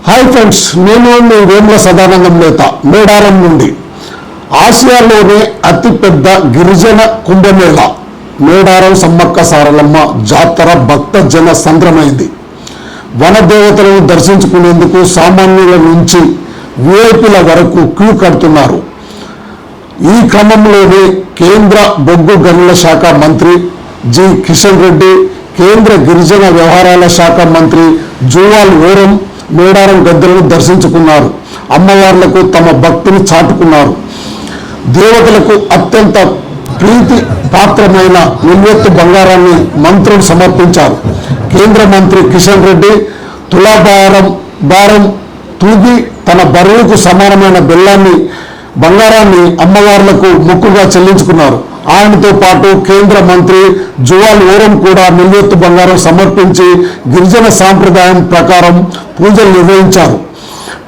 Hi friends, నేను మీ వేముల సదానందం నేత మేడారం నుండి. ఆసియాలోనే అతిపెద్ద గిరిజన కుంభమేళ మేడారం సమ్మక్క సారలమ్మ జాతర భక్త జన సంద్రమైంది. వనదేవతలను దర్శించుకునేందుకు సామాన్యుల నుంచి విఐపీల వరకు క్యూ కడుతున్నారు. ఈ క్రమంలోనే కేంద్ర బొగ్గు గనుల శాఖ మంత్రి జి కిషన్ రెడ్డి, కేంద్ర గిరిజన వ్యవహారాల శాఖ మంత్రి జువాల్ ఓరం మేడారం గద్దెలను దర్శించుకున్నారు. అమ్మవార్లకు తమ భక్తిని చాటుకున్నారు. దేవతలకు అత్యంత ప్రీతి పాత్రమైన నిల్వెత్తు బంగారాన్ని మంత్రులు సమర్పించారు. కేంద్ర మంత్రి కిషన్ రెడ్డి భారం తూగి తన బరువుకు సమానమైన బంగారాన్ని అమ్మవార్లకు మొక్కుగా చెల్లించుకున్నారు. ఆయనతో పాటు కేంద్ర మంత్రి జువాల్ ఓరం కూడా నిల్వెత్తు బంగారం సమర్పించి గిరిజన సాంప్రదాయం ప్రకారం పూజలు నిర్వహించారు.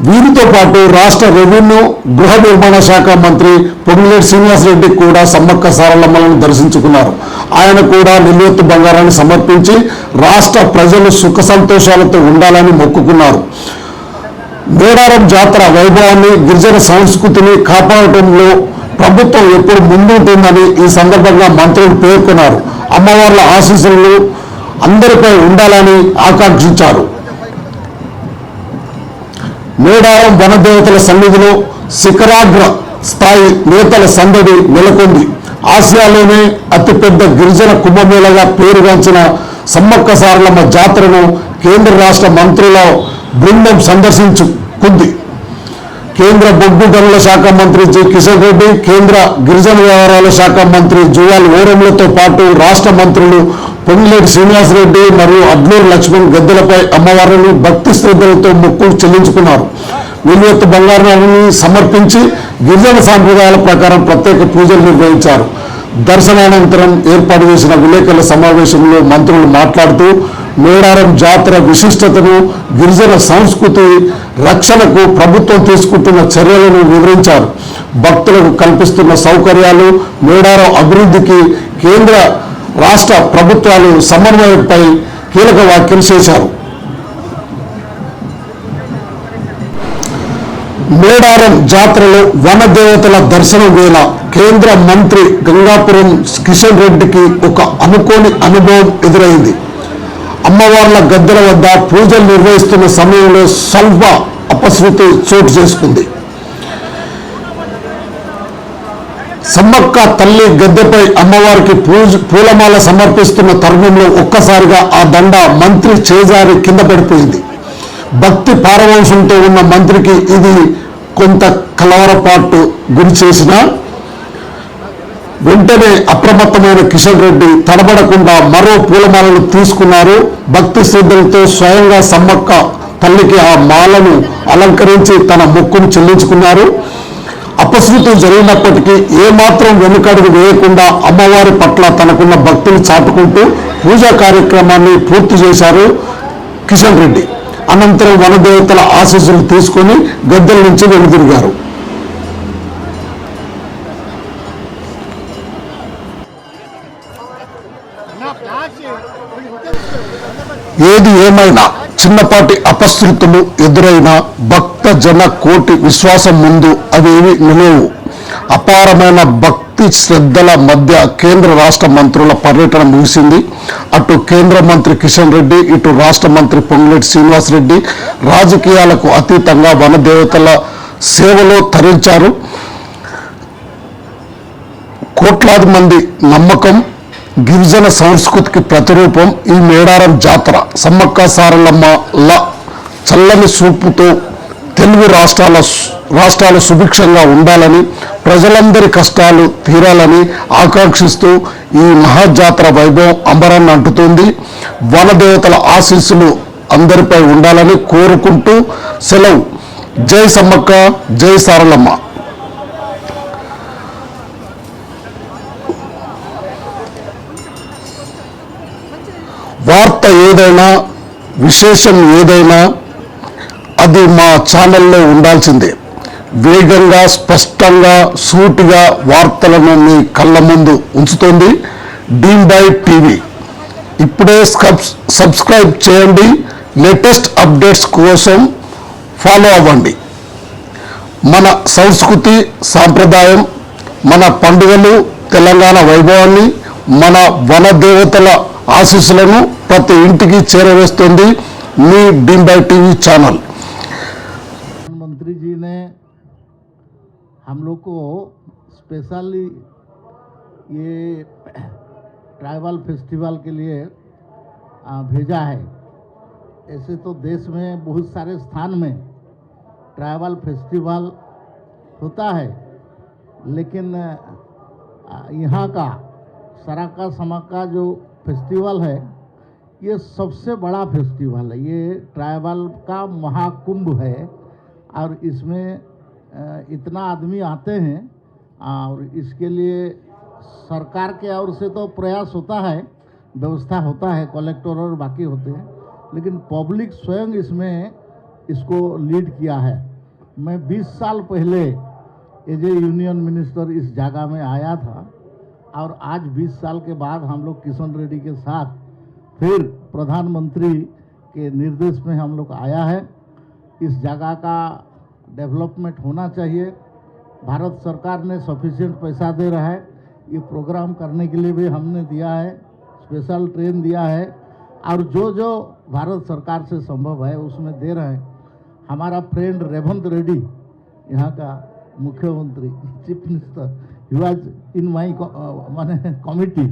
వీరితో పాటు రాష్ట్ర రెవెన్యూ గృహ నిర్మాణ శాఖ మంత్రి పొంగులేటి శ్రీనివాసరెడ్డి కూడా సమ్మక్క సారలమ్మలను దర్శించుకున్నారు. ఆయన కూడా నిల్వెత్తు బంగారాన్ని సమర్పించి రాష్ట్ర ప్రజలు సుఖ సంతోషాలతో ఉండాలని మొక్కుకున్నారు. మేడారం జాతర వైభవాన్ని, గిరిజన సంస్కృతిని కాపాడటంలో ప్రభుత్వం ఎప్పుడు ముందుంటుందని ఈ సందర్భంగా మంత్రులు పేర్కొన్నారు. అమ్మవార్ల ఆశీస్సులు అందరిపై ఉండాలని ఆకాంక్షించారు. మేడారం వనదేవతల సన్నిధిలో శిఖరాగ్ర స్థాయి నేతల సందడి నెలకొంది. ఆసియాలోనే అతిపెద్ద గిరిజన కుంభమేళగా పేరుగాంచిన సమ్మక్క సారలమ్మ జాతరను కేంద్ర రాష్ట్ర మంత్రుల బృందం సందర్శించుకుంది. కేంద్ర బొగ్గు గనుల శాఖ మంత్రి జి కిషన్ రెడ్డి, కేంద్ర గిరిజన వ్యవహారాల శాఖ మంత్రి జువాల్ ఓరంలతో పాటు రాష్ట్ర మంత్రులు పొంగులేటి శ్రీనివాసరెడ్డి మరియు అడ్లూరు లక్ష్మణ్ గద్దెలపై అమ్మవారిని భక్తి శ్రద్ధలతో మొక్కులు చెల్లించుకున్నారు. నిల్వెత్తు బంగారాన్ని సమర్పించి గిరిజన సాంప్రదాయాల ప్రకారం ప్రత్యేక పూజలు నిర్వహించారు. దర్శనానంతరం ఏర్పాటు చేసిన విలేకరుల సమావేశంలో మంత్రులు మాట్లాడుతూ మేడారం జాతర విశిష్టతను, గిరిజన సంస్కృతి రక్షణకు ప్రభుత్వం తీసుకుంటున్న చర్యలను వివరించారు. భక్తులకు కల్పిస్తున్న సౌకర్యాలు, మేడారం అభివృద్ధికి కేంద్ర రాష్ట్ర ప్రభుత్వాలు సమన్వయంపై కీలక వ్యాఖ్యలు చేశారు. మేడారం జాతరలో వనదేవతల దర్శనం వేళ కేంద్ర మంత్రి గంగాపురం కిషన్ రెడ్డికి ఒక అనుకోని అనుభవం ఎదురైంది. అమ్మవార్ల గద్దెల వద్ద పూజలు నిర్వహిస్తున్న సమయంలో స్వల్ప అపశృతి చోటు చేసుకుంది. సమ్మక్క తల్లి గద్దెపై అమ్మవారికి పూలమాల సమర్పిస్తున్న తరుణంలో ఒక్కసారిగా ఆ దండ మంత్రి చేజారి కింద పడిపోయింది. భక్తి పారవంశంతో ఉన్న మంత్రికి ఇది కొంత కలవరపాటు గురి చేసిన వెంటనే అప్రమత్తమైన కిషన్ రెడ్డి తడబడకుండా మరో పూలమాలను తీసుకున్నారు. భక్తి శ్రద్ధలతో స్వయంగా సమ్మక్క తల్లికి ఆ మాలను అలంకరించి తన మొక్కును చెల్లించుకున్నారు. అపశృతి జరిగినప్పటికీ ఏమాత్రం వెనుకడుగు వేయకుండా అమ్మవారి పట్ల తనకున్న భక్తిని చాటుకుంటూ పూజా కార్యక్రమాన్ని పూర్తి చేశారు కిషన్ రెడ్డి. అనంతరం వనదేవతల ఆశీస్సులు తీసుకొని గద్దెల నుంచి వెనుదిరిగారు. ఏది ఏమైనా చిన్నపాటి అపశృతులు ఎదురైన భక్త జన కోటి విశ్వాసం ముందు అవేవి నిలవు. అపారమైన భక్తి శ్రద్ధల మధ్య కేంద్ర రాష్ట్ర మంత్రుల పర్యటన ముగిసింది. అటు కేంద్ర మంత్రి కిషన్ రెడ్డి, ఇటు రాష్ట్ర మంత్రి పొంగులేటి శ్రీనివాసరెడ్డి రాజకీయాలకు అతీతంగా వనదేవతల సేవలో తరించారు. కోట్లాది మంది నమ్మకం, గిరిజన సంస్కృతికి ప్రతిరూపం ఈ మేడారం జాతర. సమ్మక్క సారలమ్మల చల్లని చూపుతో తెలుగు రాష్ట్రాలు సుభిక్షంగా ఉండాలని, ప్రజలందరి కష్టాలు తీరాలని ఆకాంక్షిస్తూ ఈ మహాజాతర వైభవం అంబరాన్ని అంటుతుంది. వనదేవతల ఆశీస్సులు అందరిపై ఉండాలని కోరుకుంటూ సెలవు. జై సమ్మక్క, జై సారలమ్మ. వార్త ఏదైనా, విశేషం ఏదైనా అది మా ఛానల్లో ఉండాల్సిందే. వేగంగా, స్పష్టంగా, సూటిగా వార్తలను మీ కళ్ళ ముందు ఉంచుతోంది డ్రీమ్ బై టీవీ. ఇప్పుడే సబ్స్క్రైబ్ చేయండి. లేటెస్ట్ అప్డేట్స్ కోసం ఫాలో అవ్వండి. మన సంస్కృతి సాంప్రదాయం, మన పండుగలు, తెలంగాణ వైభవాన్ని, మన వన దేవతల ఆశీస్సులను ప్రతి ఇంటికి చేరవేస్తుంది మీ డ్రీమ్ బై టీవీ ఛానల్. प्रधानमंत्री जी ने हम लोग को स्पेशली ये ट्राइबल फेस्टिवल के लिए भेजा है। ऐसे तो देश में बहुत सारे स्थान में ट्राइबल फेस्टिवल होता है, लेकिन यहाँ का सराका समाका जो फेस्टिवल है ये सबसे बड़ा फेस्टिवल है। ये ट्राइबल का महाकुंभ है और इसमें इतना आदमी आते हैं और इसके लिए सरकार के ओर से तो प्रयास होता है, व्यवस्था होता है, कलेक्टर और बाकी होते हैं, लेकिन पब्लिक स्वयं इसमें इसको लीड किया है। मैं 20 साल पहले एज ए यूनियन मिनिस्टर इस जगह में आया था और आज 20 साल के बाद हम लोग किशन रेड्डी के साथ फिर प्रधानमंत्री के निर्देश में हम लोग आया है। इस जगह का डेवलपमेंट होना चाहिए। भारत सरकार ने सफिशिएंट पैसा दे रहा है, ये प्रोग्राम करने के लिए भी हमने दिया है, स्पेशल ट्रेन दिया है और जो जो भारत सरकार से संभव है उसमें दे रहे हैं। हमारा फ्रेंड रेवंत रेड्डी, यहाँ का मुख्यमंत्री, chief minister, he was in my माने कमिटी।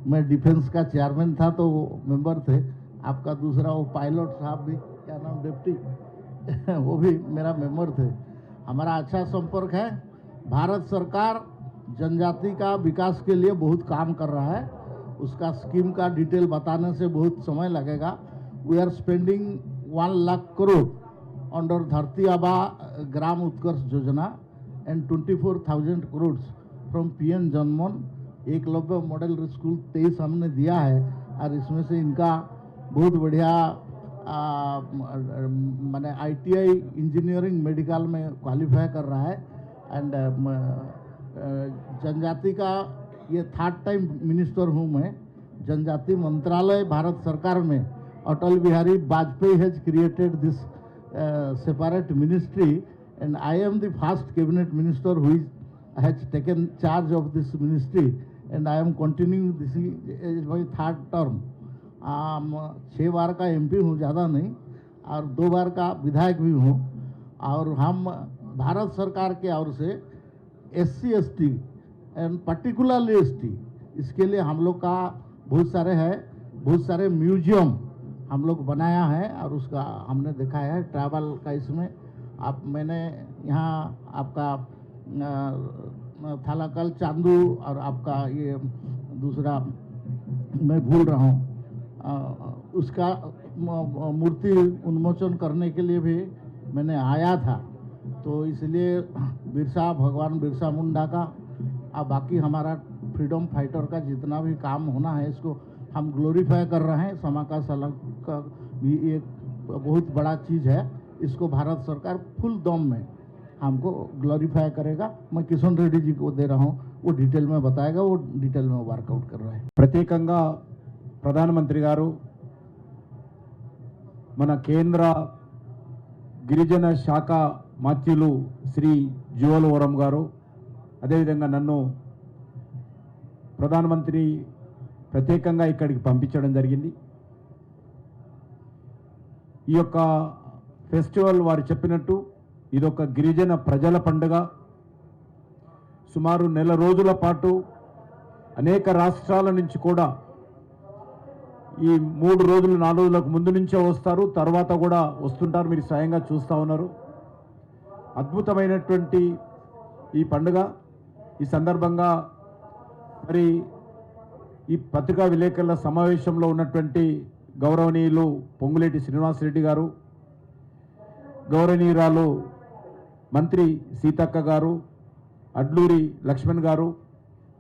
मैं डिफेंस का चेयरमैन था तो वो मेंबर थे। आपका दूसरा वो पायलट साहब भी, क्या नाम, डिप्टी वो भी मेरा मेंबर थे। हमारा अच्छा संपर्क है। भारत सरकार जनजाति का विकास के लिए बहुत काम कर रहा है। उसका स्कीम का डिटेल बताने से बहुत समय लगेगा। We are spending 1 lakh crore under Dharti Aaba ग्राम उत्कर्ष योजना and 24,000 crore from PM Janman Eklavya model school 23 हमने दिया है और इसमें से इनका बहुत बढ़िया मैंने ITI इंजीनियरिंग मेडिकल में क्वालिफाई कर रहा है। एंड जनजाति का ये 3rd टाइम मिनिस्टर हूँ मैं। जनजाति मंत्रालय भारत सरकार में Atal Bihari Vajpayee has created this separate ministry and I am the first cabinet minister who has taken charge of this ministry and I am continuing this is my 3rd term. 6 बार का MP हूँ, ज़्यादा नहीं, और 2 बार का विधायक भी हूँ। और हम भारत सरकार के ओर से SC ST and particularly ST, इसके लिए हम लोग का बहुत सारे म्यूजियम हम लोग बनाया है और उसका हमने देखा है ट्रैवल का। इसमें मैंने यहाँ आपका थालाकल चांदू और आपका ये दूसरा मैं भूल रहा हूँ, उसका मूर्ति उन्मोचन करने के लिए भी मैंने आया था। तो इसलिए भगवान बिरसा मुंडा का और बाकी हमारा फ्रीडम फाइटर का जितना भी काम होना है इसको हम ग्लोरीफाई कर रहे हैं। समाका सलग का भी एक बहुत बड़ा चीज़ है, इसको भारत सरकार फुल दम में हमको ग्लोरीफाई करेगा। मैं किशन रेड्डी जी को दे रहा हूँ, वो डिटेल में बताएगा, वो डिटेल में वर्कआउट कर रहा है। ప్రత్యేకంగా ప్రధానమంత్రి గారు మన కేంద్ర గిరిజన శాఖ మాత్యులు శ్రీ జువల్ ఓరం గారు, అదేవిధంగా నన్ను ప్రధానమంత్రి ప్రత్యేకంగా ఇక్కడికి పంపించడం జరిగింది. ఈ యొక్క ఫెస్టివల్ వారు చెప్పినట్టు ఇదొక గిరిజన ప్రజల పండుగ. సుమారు నెల రోజుల పాటు అనేక రాష్ట్రాల నుంచి కూడా ఈ 3 రోజులు 4 రోజులకు ముందు నుంచే వస్తారు, తర్వాత కూడా వస్తుంటారు. మీరు స్వయంగా చూస్తూ ఉన్నారు. అద్భుతమైనటువంటి ఈ పండుగ. ఈ సందర్భంగా మరి ఈ పత్రికా విలేకరుల సమావేశంలో ఉన్నటువంటి గౌరవనీయులు పొంగులేటి శ్రీనివాసరెడ్డి గారు, గౌరవనీయురాలు మంత్రి సీతక్క గారు, అడ్లూరి లక్ష్మణ్ గారు,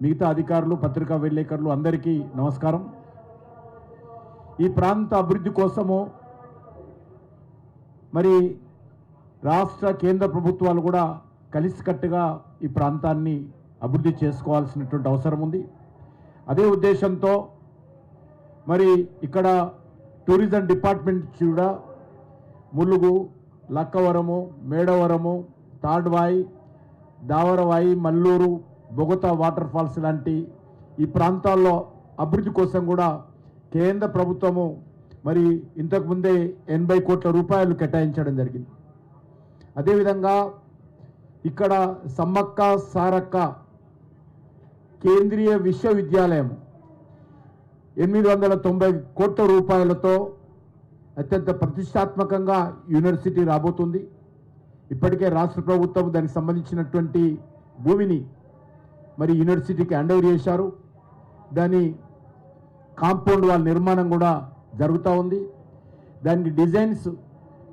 మిగతా అధికారులు, పత్రికా విలేకరులు అందరికీ నమస్కారం. ఈ ప్రాంత అభివృద్ధి కోసము మరి రాష్ట్ర కేంద్ర ప్రభుత్వాలు కూడా కలిసికట్టుగా ఈ ప్రాంతాన్ని అభివృద్ధి చేసుకోవాల్సినటువంటి అవసరం ఉంది. అదే ఉద్దేశంతో మరి ఇక్కడ టూరిజం డిపార్ట్మెంట్ కూడా ములుగు, లక్కవరము, మేడవరము, తాడ్వాయి, దావరవాయి, మల్లూరు, బొగతా వాటర్ ఫాల్స్ లాంటి ఈ ప్రాంతాల్లో అభివృద్ధి కోసం కూడా కేంద్ర ప్రభుత్వము మరి ఇంతకుముందే 80 కోట్ల రూపాయలు కేటాయించడం జరిగింది. అదేవిధంగా ఇక్కడ సమ్మక్క సారక్క కేంద్రీయ విశ్వవిద్యాలయం 890 కోట్ల రూపాయలతో అత్యంత ప్రతిష్టాత్మకంగా యూనివర్సిటీ రాబోతుంది. ఇప్పటికే రాష్ట్ర ప్రభుత్వం దానికి సంబంధించినటువంటి భూమిని మరి యూనివర్సిటీకి హ్యాండ్ ఓవర్ చేశారు. దాని కాంపౌండ్ వాల్ నిర్మాణం కూడా జరుగుతూ ఉంది. దానికి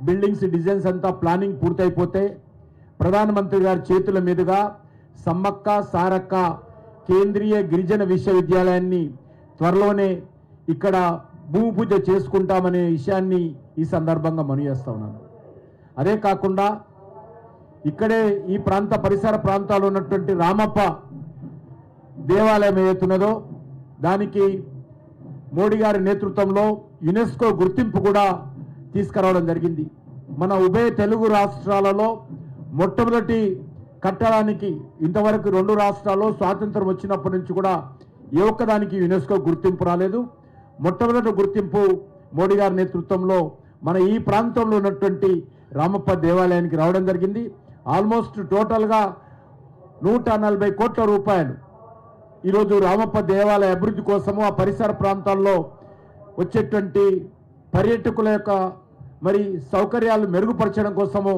బిల్డింగ్స్ డిజైన్స్ అంతా ప్లానింగ్ పూర్తయిపోతే ప్రధానమంత్రి గారి చేతుల మీదుగా సమ్మక్క సారక్క కేంద్రీయ గిరిజన విశ్వవిద్యాలయాన్ని త్వరలోనే ఇక్కడ భూమి పూజ చేసుకుంటామనే విషయాన్ని ఈ సందర్భంగా మనవి చేస్తా ఉన్నాను. అదే కాకుండా ఇక్కడే ఈ పరిసర ప్రాంతాల్లో ఉన్నటువంటి రామప్ప దేవాలయం ఏదైతున్నదో దానికి మోడీ గారి నేతృత్వంలో యునెస్కో గుర్తింపు కూడా తీసుకురావడం జరిగింది. మన ఉభయ తెలుగు రాష్ట్రాలలో మొట్టమొదటి కట్టడానికి ఇంతవరకు 2 రాష్ట్రాల్లో స్వాతంత్రం వచ్చినప్పటి నుంచి కూడా ఏ ఒక్కదానికి యునెస్కో గుర్తింపు రాలేదు. మొట్టమొదటి గుర్తింపు మోడీ గారి నేతృత్వంలో మన ఈ ప్రాంతంలో ఉన్నటువంటి రామప్ప దేవాలయానికి రావడం జరిగింది. ఆల్మోస్ట్ టోటల్గా 140 కోట్ల రూపాయలు ఈరోజు రామప్ప దేవాలయ అభివృద్ధి కోసము ఆ పరిసర ప్రాంతాల్లో వచ్చేటువంటి పర్యాటకుల యొక్క మరి సౌకర్యాలు మెరుగుపరచడం కోసము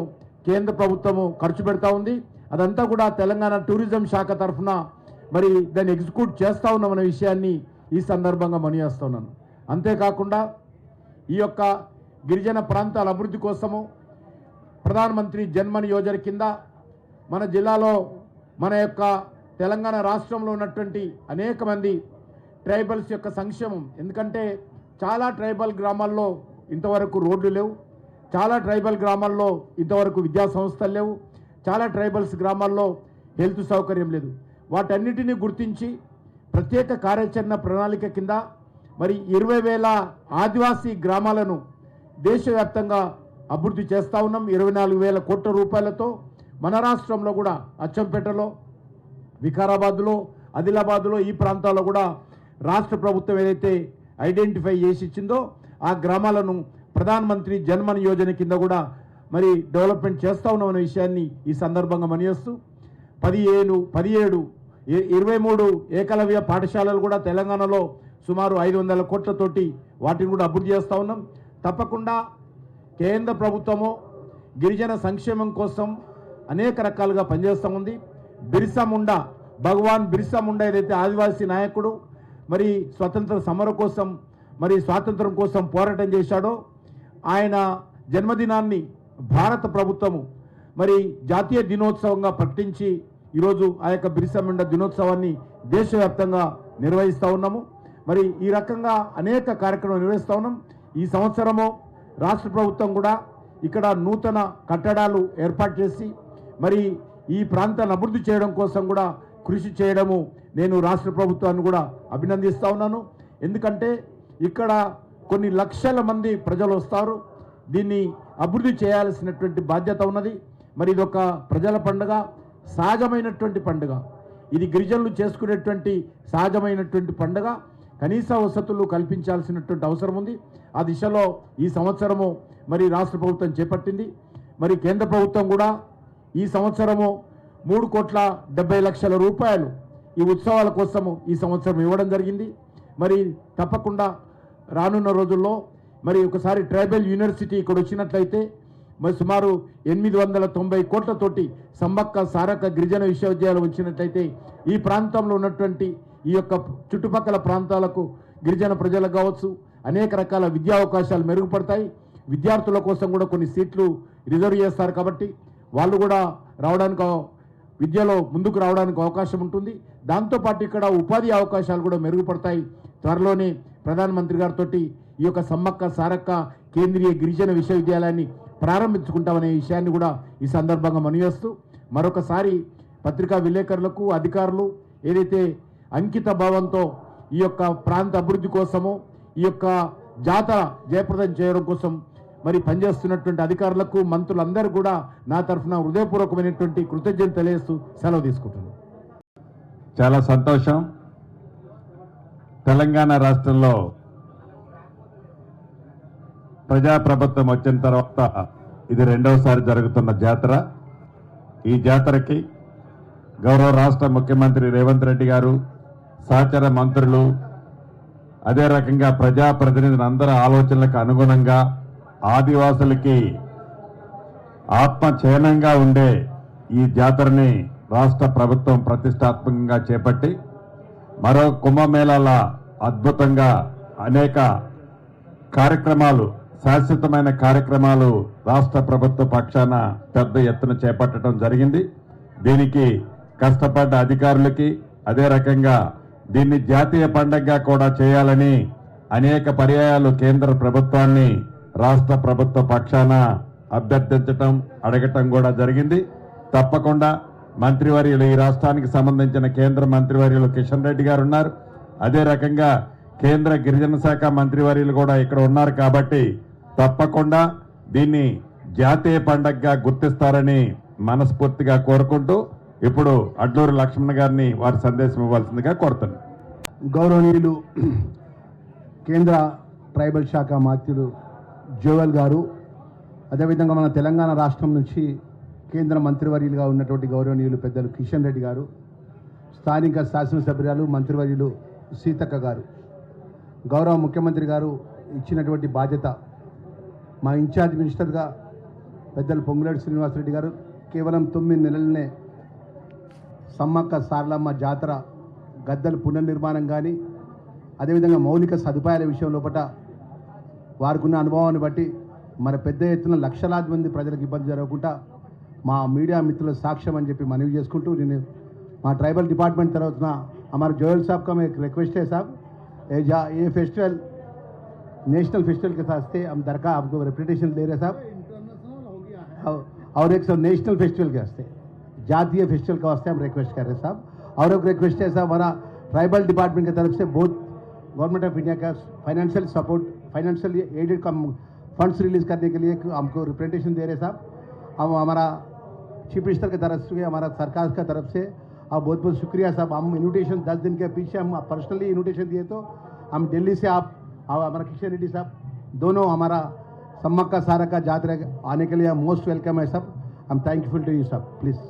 కేంద్ర ప్రభుత్వము ఖర్చు పెడతా ఉంది. అదంతా కూడా తెలంగాణ టూరిజం శాఖ తరఫున మరి దాన్ని ఎగ్జిక్యూట్ చేస్తూ ఉన్నామనే విషయాన్ని ఈ సందర్భంగా మనవి చేస్తూ ఉన్నాను. అంతేకాకుండా ఈ యొక్క గిరిజన ప్రాంతాల అభివృద్ధి కోసము ప్రధానమంత్రి జన్మన్ యోజన కింద మన జిల్లాలో మన యొక్క తెలంగాణ రాష్ట్రంలో ఉన్నటువంటి అనేక మంది ట్రైబల్స్ యొక్క సంక్షేమం, ఎందుకంటే చాలా ట్రైబల్ గ్రామాల్లో ఇంతవరకు రోడ్లు లేవు, చాలా ట్రైబల్ గ్రామాల్లో ఇంతవరకు విద్యా సంస్థలు లేవు, చాలా ట్రైబల్స్ గ్రామాల్లో హెల్త్ సౌకర్యం లేదు. వాటన్నిటినీ గుర్తించి ప్రత్యేక కార్యాచరణ ప్రణాళిక కింద మరి 20,000 ఆదివాసీ గ్రామాలను దేశవ్యాప్తంగా అభివృద్ధి చేస్తూ ఉన్నాం. 24,000 కోట్ల రూపాయలతో మన రాష్ట్రంలో కూడా అచ్చంపేటలో, వికారాబాద్లో, ఆదిలాబాద్లో ఈ ప్రాంతాల్లో కూడా రాష్ట్ర ప్రభుత్వం ఏదైతే ఐడెంటిఫై చేసి ఇచ్చిందో ఆ గ్రామాలను ప్రధానమంత్రి జన్మన్ యోజన కింద కూడా మరి డెవలప్మెంట్ చేస్తూ ఉన్నామనే విషయాన్ని ఈ సందర్భంగా మనయేస్తూ 17, 23 ఏకలవ్య పాఠశాలలు కూడా తెలంగాణలో సుమారు 500 కోట్లతోటి వాటిని కూడా అభివృద్ధి చేస్తూ ఉన్నాం. తప్పకుండా కేంద్ర ప్రభుత్వము గిరిజన సంక్షేమం కోసం అనేక రకాలుగా పనిచేస్తూ ఉంది. భగవాన్ బిర్సా ముండా ఏదైతే ఆదివాసీ నాయకుడు మరి స్వతంత్ర సమర కోసం మరి స్వాతంత్రం కోసం పోరాటం చేశాడో ఆయన జన్మదినాన్ని భారత ప్రభుత్వము మరి జాతీయ దినోత్సవంగా ప్రకటించి ఈరోజు ఆ యొక్క బిర్సా ముండా దినోత్సవాన్ని దేశవ్యాప్తంగా నిర్వహిస్తూ ఉన్నాము. మరి ఈ రకంగా అనేక కార్యక్రమాలు నిర్వహిస్తూ ఉన్నాం. ఈ సంవత్సరము రాష్ట్ర ప్రభుత్వం కూడా ఇక్కడ నూతన కట్టడాలు ఏర్పాటు చేసి మరి ఈ ప్రాంతాన్ని అభివృద్ధి చేయడం కోసం కూడా కృషి చేయడము నేను రాష్ట్ర ప్రభుత్వాన్ని కూడా అభినందిస్తూ ఉన్నాను. ఎందుకంటే ఇక్కడ కొన్ని లక్షల మంది ప్రజలు వస్తారు, దీన్ని అభివృద్ధి చేయాల్సినటువంటి బాధ్యత ఉన్నది. మరి ఇదొక ప్రజల పండుగ, సహజమైనటువంటి పండుగ, ఇది గిరిజనులు చేసుకునేటువంటి సహజమైనటువంటి పండుగ. కనీస వసతులు కల్పించాల్సినటువంటి అవసరం ఉంది. ఆ దిశలో ఈ సంవత్సరము మరి రాష్ట్ర ప్రభుత్వం చేపట్టింది. మరి కేంద్ర ప్రభుత్వం కూడా ఈ సంవత్సరము 3,70,00,000 రూపాయలు ఈ ఉత్సవాల కోసము ఈ సంవత్సరం ఇవ్వడం జరిగింది. మరి తప్పకుండా రానున్న రోజుల్లో మరి ఒకసారి ట్రైబల్ యూనివర్సిటీ ఇక్కడ వచ్చినట్లయితే మరి సుమారు 890 కోట్లతోటి సమ్మక్క సారక్క గిరిజన విశ్వవిద్యాలయం వచ్చినట్లయితే ఈ ప్రాంతంలో ఉన్నటువంటి ఈ యొక్క చుట్టుపక్కల ప్రాంతాలకు గిరిజన ప్రజలకు కావచ్చు అనేక రకాల విద్యా అవకాశాలు మెరుగుపడతాయి. విద్యార్థుల కోసం కూడా కొన్ని సీట్లు రిజర్వ్ చేస్తారు కాబట్టి వాళ్ళు కూడా రావడానికి విద్యలో ముందుకు రావడానికి అవకాశం ఉంటుంది. దాంతోపాటు ఇక్కడ ఉపాధి అవకాశాలు కూడా మెరుగుపడతాయి. త్వరలోనే ప్రధానమంత్రి గారితో ఈ యొక్క సమ్మక్క సారక్క కేంద్రీయ గిరిజన విశ్వవిద్యాలయాన్ని ప్రారంభించుకుంటామనే విషయాన్ని కూడా ఈ సందర్భంగా మనయేస్తూ మరొకసారి పత్రికా విలేకరులకు అధికారులు ఏదైతే అంకిత భావంతో ఈ యొక్క ప్రాంత అభివృద్ధి కోసము ఈ యొక్క జాతర జయప్రదం చేయడం కోసం మరి పనిచేస్తున్నటువంటి అధికారులకు మంత్రులందరూ కూడా నా తరఫున హృదయపూర్వకమైనటువంటి కృతజ్ఞతలు తెలియజేస్తూ సెలవు తీసుకుంటున్నాను. చాలా సంతోషం. తెలంగాణ రాష్ట్రంలో ప్రజాప్రభుత్వం వచ్చిన తర్వాత ఇది రెండవసారి జరుగుతున్న జాతర. ఈ జాతరకి గౌరవ రాష్ట్ర ముఖ్యమంత్రి రేవంత్ రెడ్డి గారు, సహచర మంత్రులు, అదే రకంగా ప్రజాప్రతినిధులు అందరి ఆలోచనలకు అనుగుణంగా ఆదివాసులకి ఆత్మచయనంగా ఉండే ఈ జాతరని రాష్ట్ర ప్రభుత్వం ప్రతిష్టాత్మకంగా చేపట్టి మరో కుంభమేళాల అద్భుతంగా అనేక కార్యక్రమాలు, శాశ్వతమైన కార్యక్రమాలు రాష్ట్ర ప్రభుత్వ పక్షాన పెద్ద ఎత్తున చేపట్టడం జరిగింది. దీనికి కష్టపడ్డ అధికారులకి, అదే రకంగా దీన్ని జాతీయ పండగగా కూడా చేయాలని అనేక పర్యాయాలు కేంద్ర ప్రభుత్వాన్ని రాష్ట్ర ప్రభుత్వ పక్షాన అభ్యర్థించటం, అడగటం కూడా జరిగింది. తప్పకుండా మంత్రివర్యులు, ఈ రాష్ట్రానికి సంబంధించిన కేంద్ర మంత్రివర్యులు కిషన్ రెడ్డి గారు ఉన్నారు. అదే రకంగా కేంద్ర గిరిజన శాఖ మంత్రివర్యులు కూడా ఇక్కడ ఉన్నారు. కాబట్టి తప్పకుండా దీన్ని జాతీయ పండగగా గుర్తిస్తారని మనస్ఫూర్తిగా కోరుకుంటూ ఇప్పుడు అడ్లూరి లక్ష్మణ్ గారిని వారి సందేశం ఇవ్వాల్సిందిగా కోరుతున్నాను. గౌరవనీయులు కేంద్ర ట్రైబల్ శాఖ మంత్రులు జోవెల్ గారు, అదేవిధంగా మన తెలంగాణ రాష్ట్రం నుంచి కేంద్ర మంత్రివర్యులుగా ఉన్నటువంటి గౌరవనీయులు పెద్దలు కిషన్ రెడ్డి గారు, స్థానిక శాసనసభ్యురాలు మంత్రివర్యులు సీతక్క గారు, గౌరవ ముఖ్యమంత్రి గారు ఇచ్చినటువంటి బాధ్యత మా ఇన్ఛార్జ్ మినిస్టర్గా పెద్దలు పొంగులేటి శ్రీనివాసరెడ్డి గారు కేవలం 9 నెలలనే సమ్మక్క సారలమ్మ జాతర గద్దెల పునర్నిర్మాణం కానీ, అదేవిధంగా మౌలిక సదుపాయాల విషయం లోపల వారికున్న అనుభవాన్ని బట్టి మన పెద్ద ఎత్తున లక్షలాది మంది ప్రజలకు ఇబ్బంది జరగకుండా మా మీడియా మిత్రుల సాక్ష్యం అని చెప్పి మనవి చేసుకుంటూ నేను మా ट्राइबल डिपार्टमेंट तरफ ना हमारे जोयल साहब का मैं एक रिक्वेस्ट है साहब, ये फेस्टिवल नेशनल फेस्टिवल के साथ से हम दरकार आपको रेपुटेशन दे रहे साहब, और एक सब नेशनल फेस्टिवल के वास्ते जातीय फेस्टिवल के वास्ते हम रिक्वेस्ट कर रहे हैं साहब. और एक रिक्वेस्ट है साहब, हमारा ट्राइबल डिपार्टमेंट की तरफ से बहुत गवर्नमेंट ऑफ इंडिया का फाइनेंशियल सपोर्ट, फाइनेंशियल एडेड का फंड्स रिलीज करने के लिए हमको रिप्रेजेंटेशन दे रहे साहब. हम हमारा चीफ मिनिस्टर की तरफ से, हमारा सरकार की तरफ से आप बहुत बहुत शुक्रिया साहब. हम इन्विटेशन 10 दिन के पीछे हम पर्सनली इन्विटेशन दिए तो हम दिल्ली से आप हमारा किशन रेड्डी साहब दोनों हमारा सम्मक्का सारक्का जातरा आने के लिए मोस्ट वेलकम है साहब. हम थैंकफुल टू यू साहब. प्लीज़.